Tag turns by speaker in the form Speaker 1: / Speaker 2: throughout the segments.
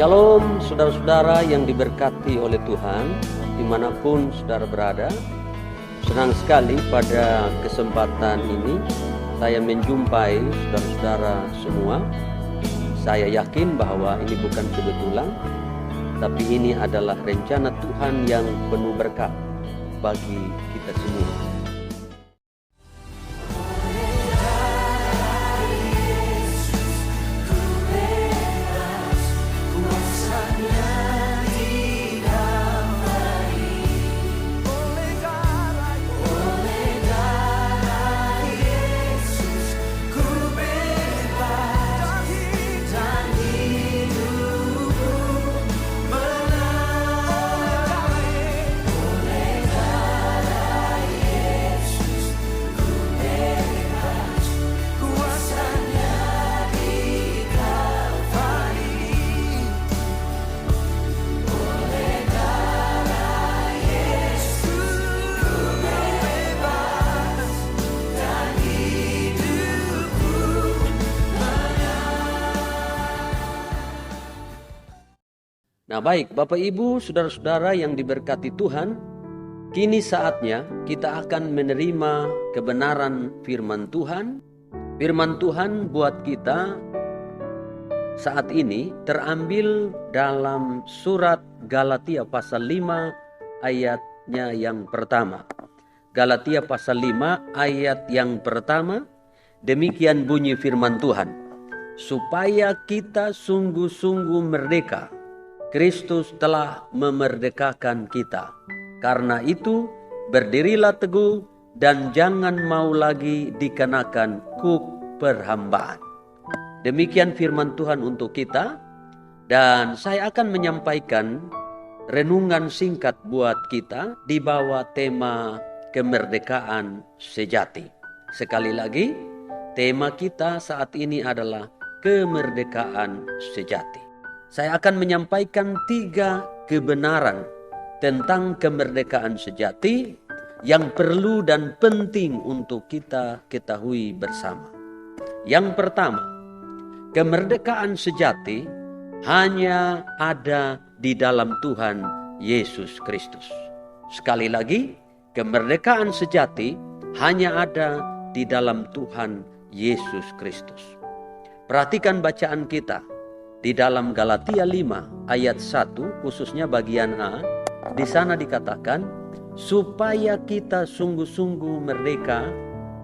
Speaker 1: Shalom saudara-saudara yang diberkati oleh Tuhan dimanapun saudara berada. Senang sekali pada kesempatan ini saya menjumpai saudara-saudara semua. Saya yakin bahwa ini bukan kebetulan, tapi ini adalah rencana Tuhan yang penuh berkat bagi kita semua. Nah baik, Bapak Ibu, saudara-saudara yang diberkati Tuhan, kini saatnya kita akan menerima kebenaran firman Tuhan. Firman Tuhan buat kita saat ini terambil dalam surat Galatia pasal 5 ayatnya yang pertama. Galatia pasal 5 ayat yang pertama, demikian bunyi firman Tuhan. Supaya kita sungguh-sungguh merdeka, Kristus telah memerdekakan kita. Karena itu, berdirilah teguh dan jangan mau lagi dikenakan kuk perhambaan. Demikian firman Tuhan untuk kita. Dan saya akan menyampaikan renungan singkat buat kita di bawah tema kemerdekaan sejati. Sekali lagi, tema kita saat ini adalah kemerdekaan sejati. Saya akan menyampaikan 3 kebenaran tentang kemerdekaan sejati yang perlu dan penting untuk kita ketahui bersama. Yang pertama, kemerdekaan sejati hanya ada di dalam Tuhan Yesus Kristus. Sekali lagi, kemerdekaan sejati hanya ada di dalam Tuhan Yesus Kristus. Perhatikan bacaan kita. Di dalam Galatia 5 ayat 1 khususnya bagian A, di sana dikatakan supaya kita sungguh-sungguh merdeka,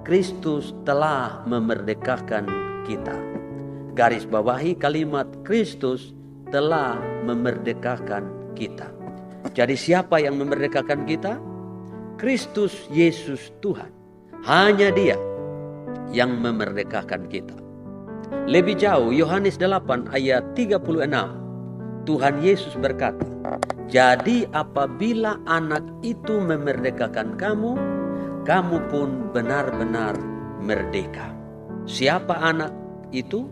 Speaker 1: Kristus telah memerdekakan kita. Garis bawahi kalimat Kristus telah memerdekakan kita. Jadi siapa yang memerdekakan kita? Kristus Yesus Tuhan. Hanya Dia yang memerdekakan kita. Lebih jauh, Yohanes 8 ayat 36, Tuhan Yesus berkata, jadi apabila anak itu memerdekakan kamu, kamu pun benar-benar merdeka. Siapa anak itu?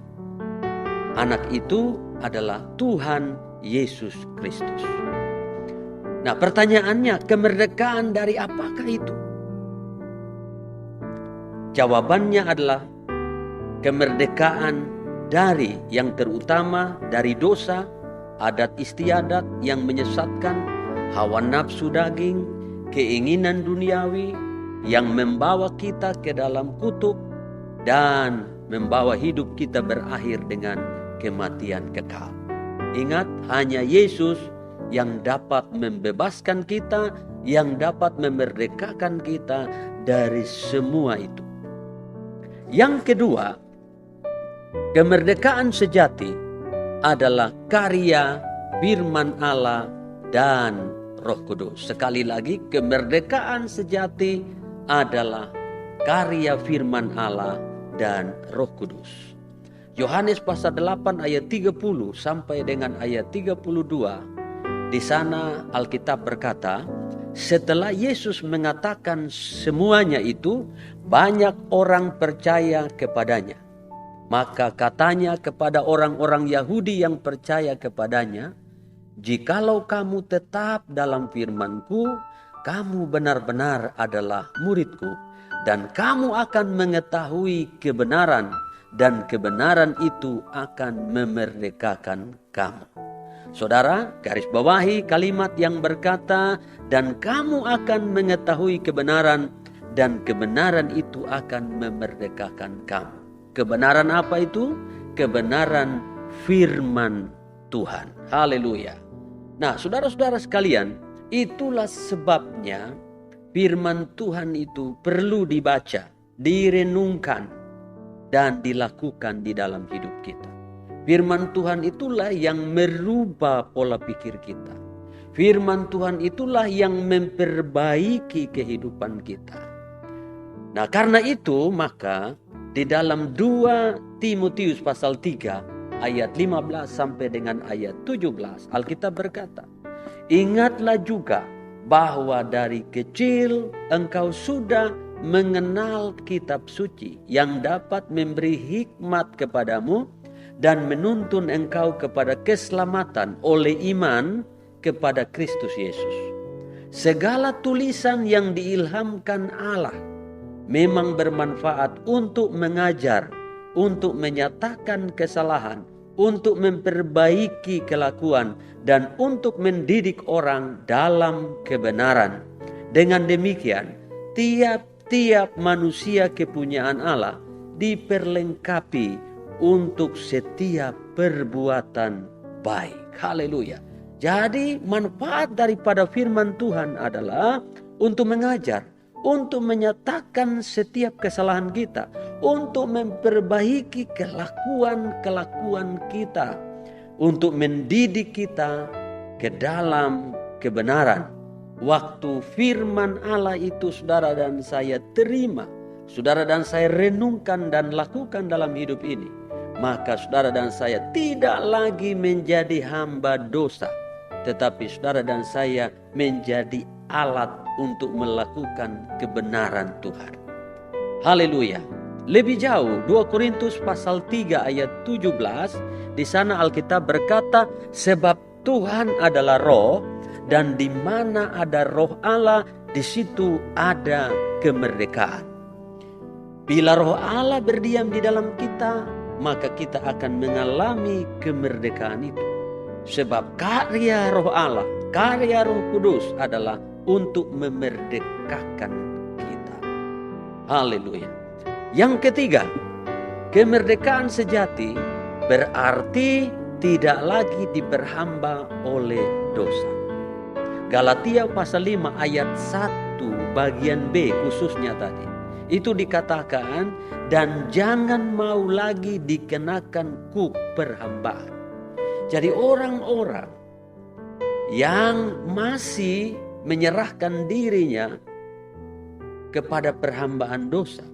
Speaker 1: Anak itu adalah Tuhan Yesus Kristus. Nah pertanyaannya, kemerdekaan dari apakah itu? Jawabannya adalah kemerdekaan dari yang terutama dari dosa, adat istiadat yang menyesatkan, hawa nafsu daging, keinginan duniawi yang membawa kita ke dalam kutuk dan membawa hidup kita berakhir dengan kematian kekal. Ingat, hanya Yesus yang dapat membebaskan kita, yang dapat memerdekakan kita dari semua itu. Yang kedua, kemerdekaan sejati adalah karya firman Allah dan Roh Kudus. Sekali lagi, kemerdekaan sejati adalah karya firman Allah dan Roh Kudus. Yohanes pasal 8 ayat 30 sampai dengan ayat 32. Di sana Alkitab berkata, setelah Yesus mengatakan semuanya itu, banyak orang percaya kepadanya. Maka katanya kepada orang-orang Yahudi yang percaya kepadanya, jikalau kamu tetap dalam firman-Ku, kamu benar-benar adalah murid-Ku, dan kamu akan mengetahui kebenaran, dan kebenaran itu akan memerdekakan kamu. Saudara, garis bawahi kalimat yang berkata, dan kamu akan mengetahui kebenaran, dan kebenaran itu akan memerdekakan kamu. Kebenaran apa itu? Kebenaran firman Tuhan. Haleluya. Nah, saudara-saudara sekalian, itulah sebabnya firman Tuhan itu perlu dibaca, direnungkan, dan dilakukan di dalam hidup kita. Firman Tuhan itulah yang merubah pola pikir kita. Firman Tuhan itulah yang memperbaiki kehidupan kita. Nah, karena itu maka di dalam 2 Timotius pasal 3 ayat 15 sampai dengan ayat 17 Alkitab berkata, ingatlah juga bahwa dari kecil engkau sudah mengenal kitab suci yang dapat memberi hikmat kepadamu dan menuntun engkau kepada keselamatan oleh iman kepada Kristus Yesus. Segala tulisan yang diilhamkan Allah memang bermanfaat untuk mengajar, untuk menyatakan kesalahan, untuk memperbaiki kelakuan, dan untuk mendidik orang dalam kebenaran. Dengan demikian, tiap-tiap manusia kepunyaan Allah diperlengkapi untuk setiap perbuatan baik. Haleluya. Jadi manfaat daripada firman Tuhan adalah untuk mengajar, untuk menyatakan setiap kesalahan kita, untuk memperbaiki kelakuan-kelakuan kita, untuk mendidik kita ke dalam kebenaran. Waktu firman Allah itu saudara dan saya terima, saudara dan saya renungkan dan lakukan dalam hidup ini, maka saudara dan saya tidak lagi menjadi hamba dosa, tetapi saudara dan saya menjadi alat untuk melakukan kebenaran Tuhan. Haleluya. Lebih jauh 2 Korintus pasal 3 ayat 17, di sana Alkitab berkata, sebab Tuhan adalah roh, dan di mana ada roh Allah, di situ ada kemerdekaan. Bila roh Allah berdiam di dalam kita, maka kita akan mengalami kemerdekaan itu. Sebab karya roh Allah, karya roh kudus adalah untuk memerdekakan kita. Haleluya. Yang ketiga, kemerdekaan sejati berarti tidak lagi diperhamba oleh dosa. Galatia pasal 5 ayat 1 bagian B khususnya tadi. Itu dikatakan, dan jangan mau lagi dikenakan kuk perhambaan. Jadi orang-orang yang masih menyerahkan dirinya kepada perhambaan dosa,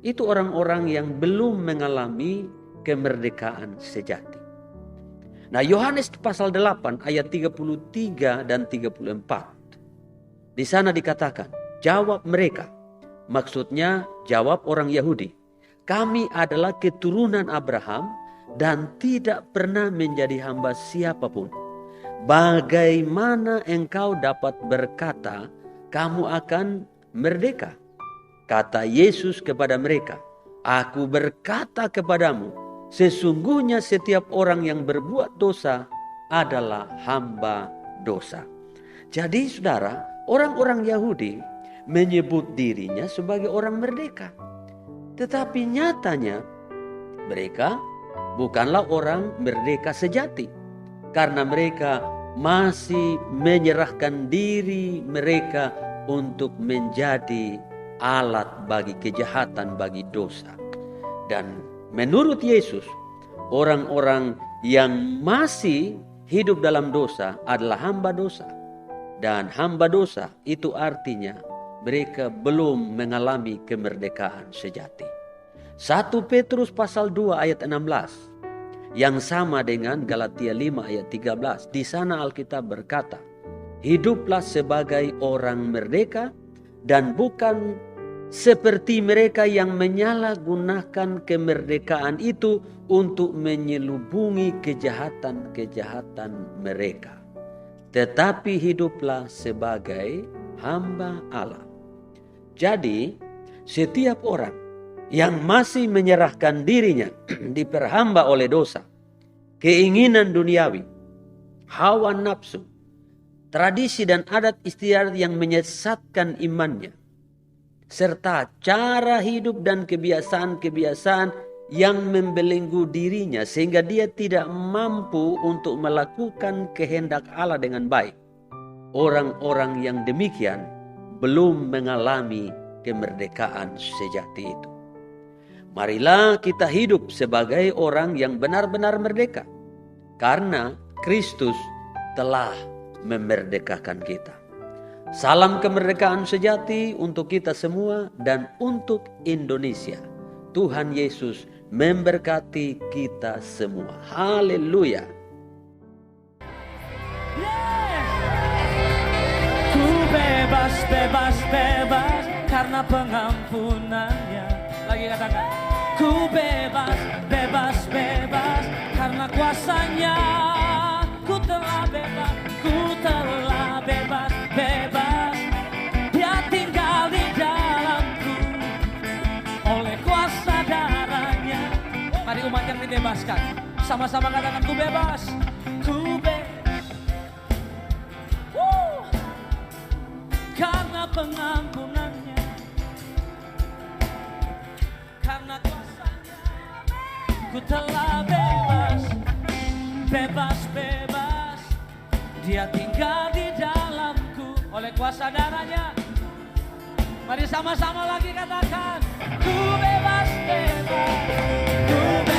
Speaker 1: itu orang-orang yang belum mengalami kemerdekaan sejati. Nah, Yohanes pasal 8 ayat 33 dan 34. Di sana dikatakan, jawab mereka, maksudnya jawab orang Yahudi, kami adalah keturunan Abraham dan tidak pernah menjadi hamba siapapun. Bagaimana engkau dapat berkata kamu akan merdeka? Kata Yesus kepada mereka, aku berkata kepadamu, sesungguhnya setiap orang yang berbuat dosa adalah hamba dosa. Jadi saudara, orang-orang Yahudi menyebut dirinya sebagai orang merdeka. Tetapi nyatanya mereka bukanlah orang merdeka sejati. Karena mereka masih menyerahkan diri mereka untuk menjadi alat bagi kejahatan, bagi dosa. Dan menurut Yesus, orang-orang yang masih hidup dalam dosa adalah hamba dosa. Dan hamba dosa itu artinya mereka belum mengalami kemerdekaan sejati. 1 Petrus pasal 2 ayat 16 yang sama dengan Galatia 5 ayat 13. Di sana Alkitab berkata, hiduplah sebagai orang merdeka dan bukan seperti mereka yang menyalahgunakan kemerdekaan itu untuk menyelubungi kejahatan-kejahatan mereka. Tetapi hiduplah sebagai hamba Allah. Jadi, setiap orang yang masih menyerahkan dirinya diperhamba oleh dosa, keinginan duniawi, hawa nafsu, tradisi dan adat istiadat yang menyesatkan imannya, serta cara hidup dan kebiasaan-kebiasaan yang membelenggu dirinya sehingga dia tidak mampu untuk melakukan kehendak Allah dengan baik. Orang-orang yang demikian belum mengalami kemerdekaan sejati itu. Marilah kita hidup sebagai orang yang benar-benar merdeka, karena Kristus telah memerdekakan kita. Salam kemerdekaan sejati untuk kita semua dan untuk Indonesia. Tuhan Yesus memberkati kita semua. Haleluya.
Speaker 2: Ku bebas, bebas, bebas karena pengampunannya. Lagi katakan, ku bebas, bebas, bebas karena kuasanya. Ku telah bebas, ku telah bebas, bebas. Dia tinggal di dalamku oleh kuasa darahnya. Mari umat yang dibebaskan, sama-sama katakan ku bebas, ku bebas. Karena pengampunannya, karena kuasanya, ku telah bebas, bebas, bebas. Dia tinggal di dalamku oleh kuasa darahnya. Mari sama-sama lagi katakan, ku bebas, bebas, ku bebas.